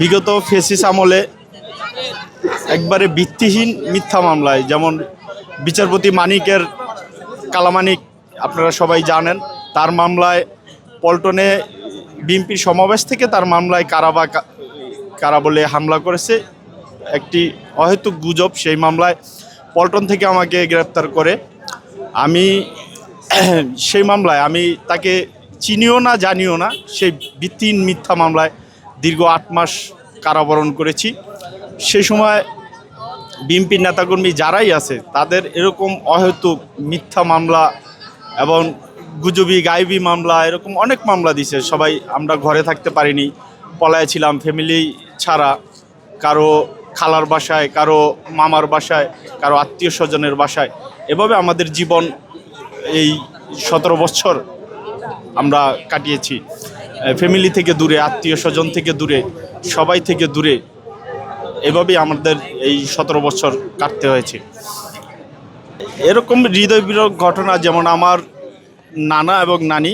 বিগত ফেসিস আমলে একবারে ভিত্তিহীন মিথ্যা মামলায়, যেমন বিচারপতি মানিকের কালামানিক আপনারা সবাই জানেন, তার মামলায় পল্টনে বিএনপির সমাবেশ থেকে তার মামলায় কারা বলে হামলা করেছে, একটি অহেতুক গুজব। সেই মামলায় পল্টন থেকে আমাকে গ্রেপ্তার করে। আমি সেই মামলায় আমি তাকে চিনিও না জানিও না, সেই ভিত্তিহীন মিথ্যা মামলায় দীর্ঘ 8 মাস কারাবরণ করেছি। সেই সময় বিএনপির নেতাকর্মী যারাই আছে তাদের এরকম অহেতুক মিথ্যা মামলা এবং গুজবি গায়েবী মামলা এরকম অনেক মামলা দিছে। সবাই আমরা ঘরে থাকতে পারিনি, পলায় ছিলাম ফ্যামিলি ছাড়া, কারো খালার বাসায়, কারো মামার বাসায়, কারো আত্মীয় স্বজনের বাসায়। এভাবে আমাদের জীবন এই 17 বছর আমরা কাটিয়েছি, ফ্যামিলি থেকে দূরে, আত্মীয় স্বজন থেকে দূরে, সবাই থেকে দূরে। এভাবেই আমাদের এই 17 বছর কাটতে হয়েছে। এরকম হৃদয় বিদারক ঘটনা, যেমন আমার নানা এবং নানি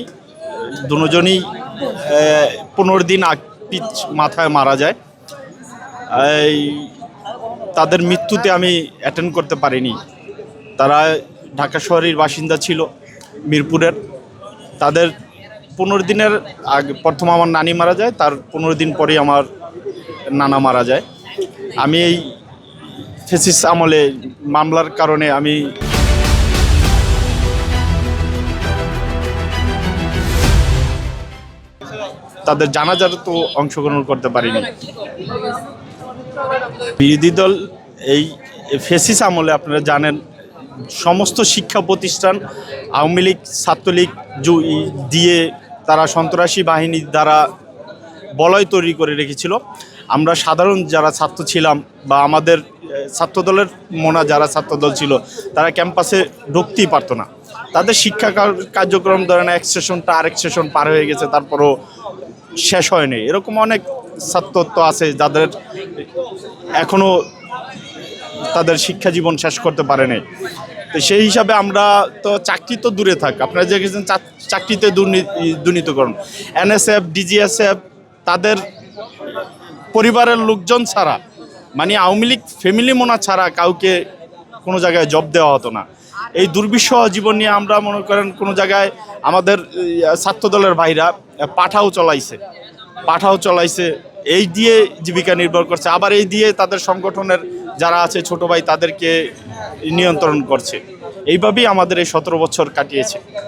দুজনই 15 দিন মাথায় মারা যায়। তাদের মৃত্যুতে আমি অ্যাটেন্ড করতে পারিনি। তারা ঢাকা শহরের বাসিন্দা ছিল, মিরপুরের। তাদের 15 দিনের আগে প্রথম আমার নানি মারা যায়, তার 15 দিন পরেই আমার নানা মারা যায়। আমি এই ফেসিস আমলে মামলার কারণে আমি তাদের জানাজার তো অংশগ্রহণ করতে পারিনি। বিরোধী দল এই ফেসিস আমলে আপনারা জানেন সমস্ত শিক্ষা প্রতিষ্ঠান আওয়ামী লীগ ছাত্রলীগ দিয়ে তারা সন্ত্রাসী বাহিনীর দ্বারা বলয় তৈরি করে রেখেছিল। আমরা সাধারণ যারা ছাত্র ছিলাম বা আমাদের ছাত্রদলের যারা ছাত্রদল ছিল, তারা ক্যাম্পাসে ঢুকতেই পারতো না। তাদের শিক্ষা কার্যক্রম ধরেন এক সেশনটা আরেক সেশন পার হয়ে গেছে, তারপরও শেষ হয়নি। এরকম অনেক ছাত্র তো আছে যাদের এখনও তাদের শিক্ষা জীবন শেষ করতে পারেনি। তো সেই হিসাবে আমরা তো চাকরি তো দূরে থাক, আপনারা যে গেছেন চাকরিতে দুর্নীতিকরণ, এনএসএফ ডিজিএসএফ তাদের পরিবারের লোকজন ছাড়া, মানে আওয়ামী লীগ ফ্যামিলি ছাড়া কাউকে কোনো জায়গায় জব দেওয়া হতো না। এই দুর্বিষহ জীবন নিয়ে আমরা মনে করেন কোনো জায়গায় আমাদের ছাত্রদলের ভাইরা পাঠাও চলাইছে, এই দিয়ে জীবিকা নির্ভর করছে। আবার এই দিয়ে তাদের সংগঠনের যারা আছে ছোট ভাই তাদেরকে নিয়ন্ত্রণ করছে। এইভাবেই আমাদের এই 17 বছর কাটিয়েছে।